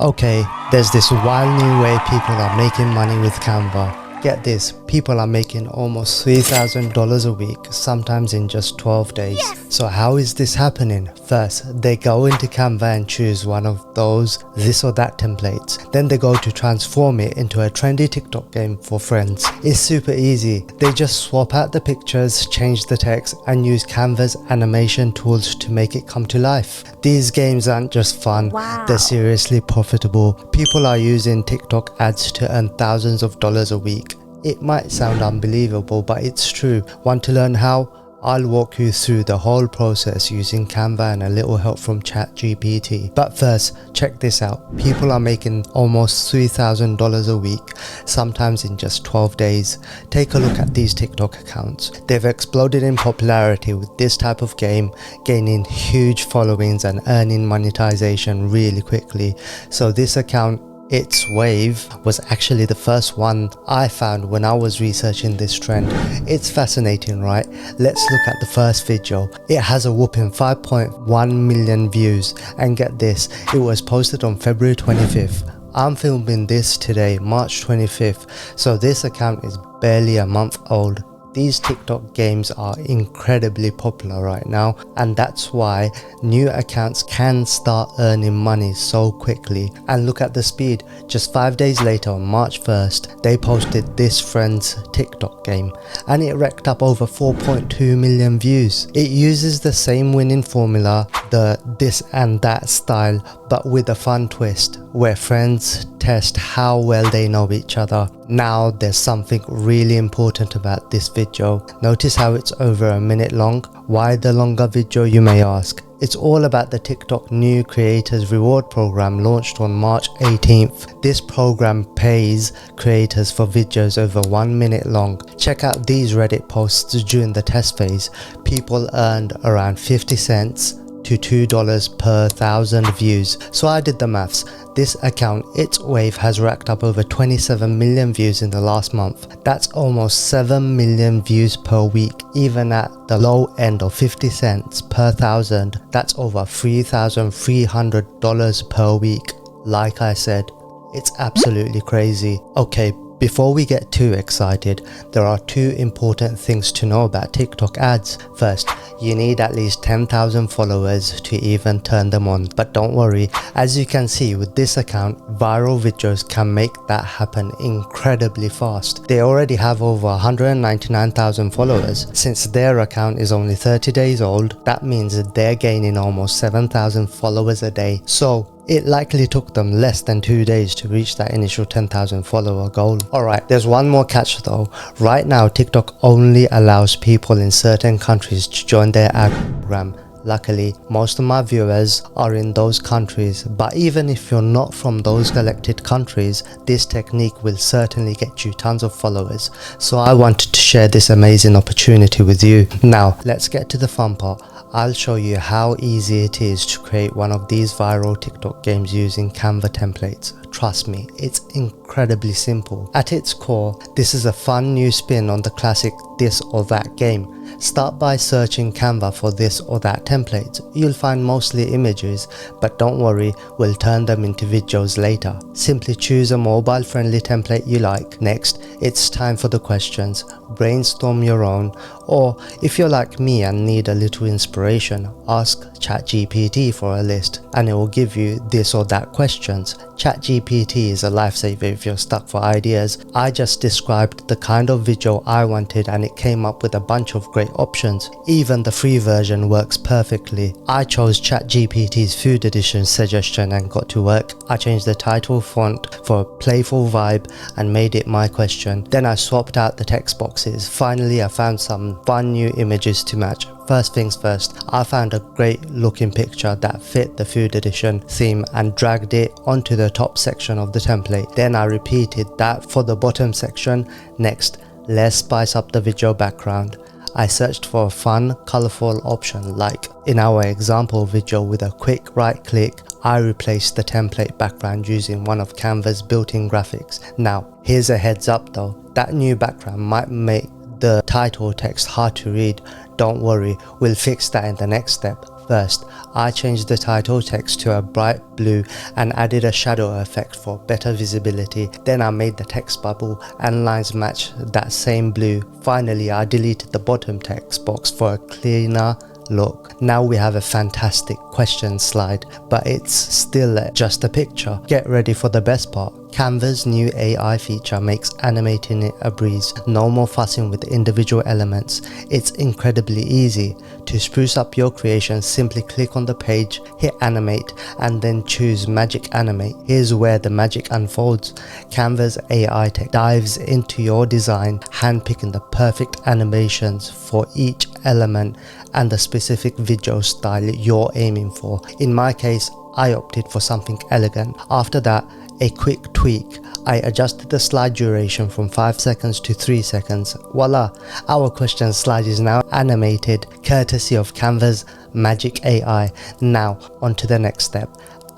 Okay, there's this wild new way people are making money with Canva. Get this, people are making almost $3,000 a week, sometimes in just 12 days. Yes! So how is this happening? First, they go into Canva and choose one of those this or that templates. Then they go to transform it into a trendy TikTok game for friends. It's super easy. They just swap out the pictures, change the text, and use Canva's animation tools to make it come to life. These games aren't just fun, they're seriously profitable. People are using TikTok ads to earn thousands of dollars a week. It might sound unbelievable, but it's true. Want to learn how? I'll walk you through the whole process using Canva and a little help from ChatGPT. But first, check this out. People are making almost $3,000 a week, sometimes in just 12 days. Take a look at these TikTok accounts. They've exploded in popularity with this type of game, gaining huge followings and earning monetization really quickly. So this account, It's Wave, was actually the first one I found when I was researching this trend. It's fascinating, right? Let's look at the first video. It has a whopping 5.1 million views, and get this, it was posted on February 25th. I'm filming this today, March 25th, so this account is barely a month old. These TikTok games are incredibly popular right now, and that's why new accounts can start earning money so quickly. And look at the speed. Just 5 days later, on March 1st, they posted this friend's TikTok game, and it racked up over 4.2 million views. It uses the same winning formula, the this and that style, but with a fun twist, where friends test how well they know each other. Now there's something really important about this video. Notice how it's over a minute long. Why the longer video, you may ask? It's all about the TikTok new creators reward program launched on March 18th. This program pays creators for videos over 1 minute long. Check out these Reddit posts during the test phase. People earned around 50 cents to $2 per 1,000 views. So I did the maths. This account, It's Wave, has racked up over 27 million views in the last month. That's almost 7 million views per week. Even at the low end of 50 cents per 1,000, that's over $3,300 per week. Like I said, it's absolutely crazy. Okay, before we get too excited, there are two important things to know about TikTok ads. First, you need at least 10,000 followers to even turn them on. But don't worry, as you can see with this account, viral videos can make that happen incredibly fast. They already have over 199,000 followers. Since their account is only 30 days old, that means that they're gaining almost 7,000 followers a day. So it likely took them less than 2 days to reach that initial 10,000 follower goal. Alright, there's one more catch though. Right now, TikTok only allows people in certain countries to join their ad program. Luckily, most of my viewers are in those countries, but even if you're not from those selected countries, this technique will certainly get you tons of followers. So I wanted to share this amazing opportunity with you. Now, let's get to the fun part. I'll show you how easy it is to create one of these viral TikTok games using Canva templates. Trust me, it's incredibly simple. At its core, this is a fun new spin on the classic this or that game. Start by searching Canva for this or that templates. You'll find mostly images, but don't worry, we'll turn them into videos later. Simply choose a mobile friendly template you like. Next, it's time for the questions. Brainstorm your own, or if you're like me and need a little inspiration, ask ChatGPT for a list and it will give you this or that questions. ChatGPT is a lifesaver if you're stuck for ideas. I just described the kind of video I wanted and it came up with a bunch of great options. Even the free version works perfectly. I chose ChatGPT's food edition suggestion and got to work. I changed the title font for a playful vibe and made it my question. Then I swapped out the text boxes. Finally, I found some fun new images to match. First things first, I found a great looking picture that fit the food edition theme and dragged it onto the top section of the template. Then I repeated that for the bottom section. Next, let's spice up the video background. I searched for a fun, colorful option like in our example video. With a quick right click, I replaced the template background using one of Canva's built-in graphics. Now, here's a heads up though, that new background might make the title text hard to read. Don't worry, we'll fix that in the next step. First, I changed the title text to a bright blue and added a shadow effect for better visibility. Then I made the text bubble and lines match that same blue. Finally, I deleted the bottom text box for a cleaner look. Now we have a fantastic question slide, but it's still just a picture. Get ready for the best part. Canva's new AI feature makes animating it a breeze. No more fussing with individual elements. It's incredibly easy. To spruce up your creation, simply click on the page, hit animate, and then choose Magic Animate. Here's where the magic unfolds. Canva's AI tech dives into your design, handpicking the perfect animations for each element and the specific video style you're aiming for. In my case, I opted for something elegant. After that, a quick tweak. I adjusted the slide duration from 5 seconds to 3 seconds. Voila! Our question slide is now animated, courtesy of Canva's Magic AI. Now, on to the next step.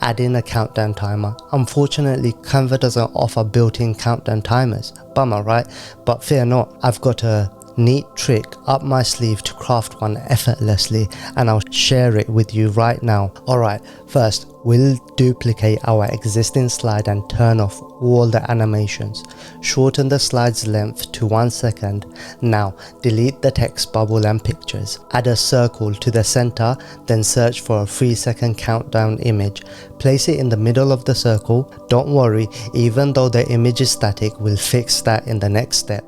Add in a countdown timer. Unfortunately, Canva doesn't offer built-in countdown timers. Bummer, right? But fear not, I've got a neat trick up my sleeve to craft one effortlessly, and I'll share it with you right now. Alright, first we'll duplicate our existing slide and turn off all the animations. Shorten the slide's length to 1 second. Now delete the text bubble and pictures. Add a circle to the center, then search for a 3-second countdown image. Place it in the middle of the circle. Don't worry, even though the image is static, we'll fix that in the next step.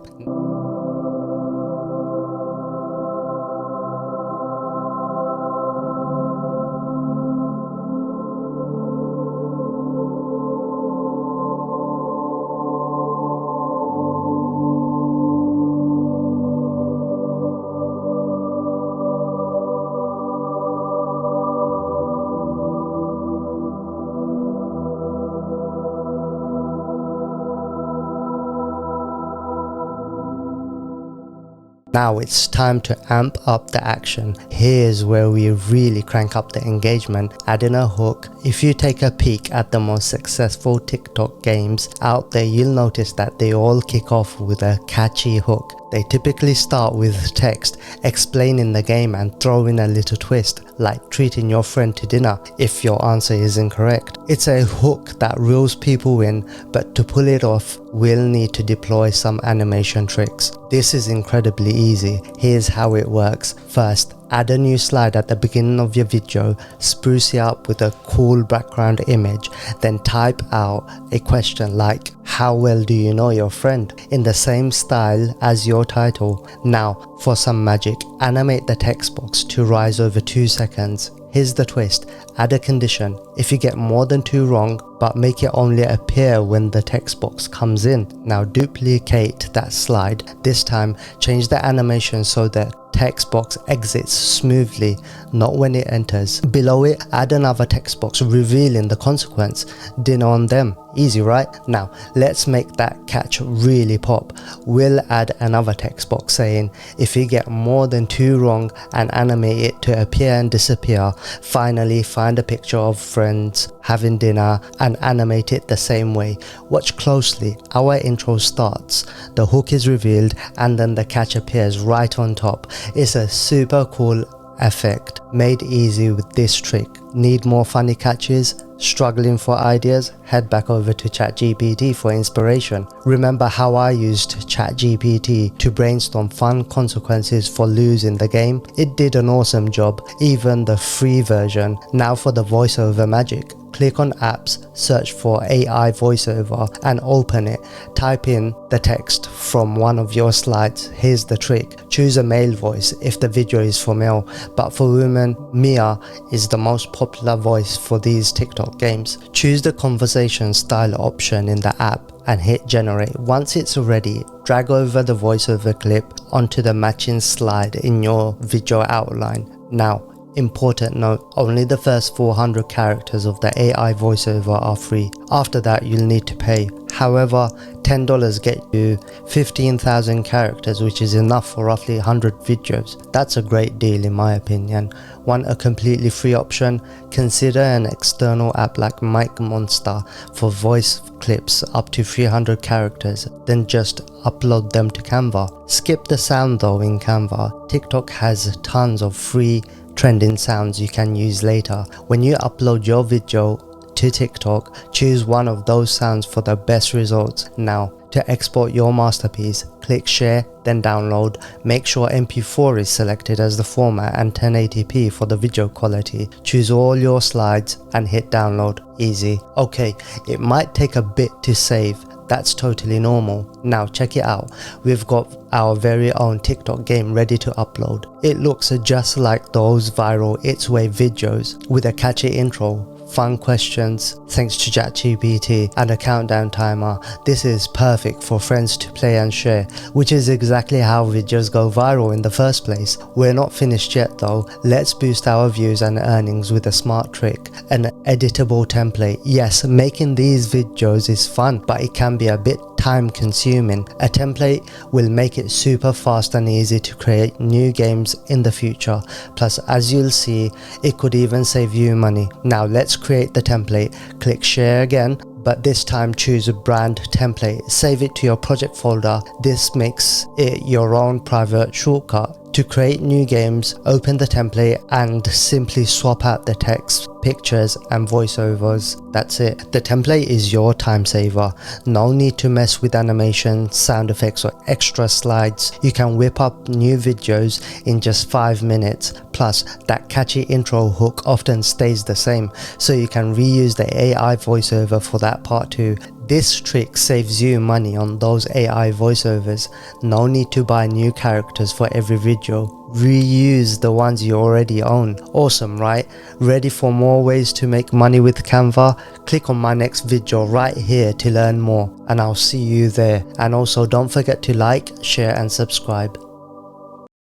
Now it's time to amp up the action. Here's where we really crank up the engagement. Add in a hook. If you take a peek at the most successful TikTok games out there, you'll notice that they all kick off with a catchy hook. They typically start with text explaining the game and throw in a little twist, like treating your friend to dinner if your answer is incorrect. It's a hook that reels people in, but to pull it off, we'll need to deploy some animation tricks. This is incredibly easy. Here's how it works. First, add a new slide at the beginning of your video, spruce it up with a cool background image, then type out a question like, "How well do you know your friend?" in the same style as your title. Now, for some magic, animate the text box to rise over 2 seconds. Here's the twist. Add a condition. If you get more than 2 wrong, but make it only appear when the text box comes in. Now duplicate that slide. This time, change the animation so that text box exits smoothly, not when it enters. Below it, add another text box revealing the consequence. Dinner on them. Easy, right? Now, let's make that catch really pop. We'll add another text box saying, if you get more than 2 wrong, and animate it to appear and disappear. Finally, find a picture of friends having dinner and animate it the same way. Watch closely. Our intro starts, the hook is revealed, and then the catch appears right on top. It's a super cool effect made easy with this trick. Need more funny catches? Struggling for ideas? Head back over to ChatGPT for inspiration. Remember how I used ChatGPT to brainstorm fun consequences for losing the game? It did an awesome job, even the free version. Now for the voiceover magic. Click on apps, search for AI voiceover and open it. Type in the text from one of your slides. Here's the trick. Choose a male voice if the video is for male, but for women, Mia is the most popular voice for these TikTok games. Choose the conversation style option in the app and hit generate. Once it's ready, drag over the voiceover clip onto the matching slide in your video outline. Now, important note, only the first 400 characters of the AI voiceover are free. After that, you'll need to pay. However, $10 get you 15,000 characters, which is enough for roughly 100 videos. That's a great deal in my opinion. Want a completely free option? Consider an external app like Mic Monster for voice clips up to 300 characters, then just upload them to Canva. Skip the sound though in Canva. TikTok has tons of free trending sounds you can use later. When you upload your video to TikTok, choose one of those sounds for the best results. Now, to export your masterpiece, click share, then download. Make sure MP4 is selected as the format and 1080p for the video quality. Choose all your slides and hit download. Easy. Okay, it might take a bit to save. That's totally normal. Now check it out. We've got our very own TikTok game ready to upload. It looks just like those viral It's Way videos with a catchy intro, fun questions thanks to ChatGPT, and a countdown timer. This is perfect for friends to play and share, which is exactly how videos go viral in the first place. We're not finished yet though. Let's boost our views and earnings with a smart trick, an editable template. Yes, making these videos is fun, but it can be a bit time consuming. A template will make it super fast and easy to create new games in the future. Plus, as you'll see, it could even save you money. Now let's create the template. Click share again, but this time choose a brand template. Save it to your project folder. This makes it your own private shortcut. To create new games, open the template and simply swap out the text, pictures and voiceovers. That's it. The template is your time saver. No need to mess with animation, sound effects or extra slides. You can whip up new videos in just 5 minutes. Plus, that catchy intro hook often stays the same, so you can reuse the AI voiceover for that part too. This trick saves you money on those AI voiceovers. No need to buy new characters for every video. Reuse the ones you already own. Awesome, right? Ready for more ways to make money with Canva? Click on my next video right here to learn more, and I'll see you there. And also don't forget to like, share and subscribe.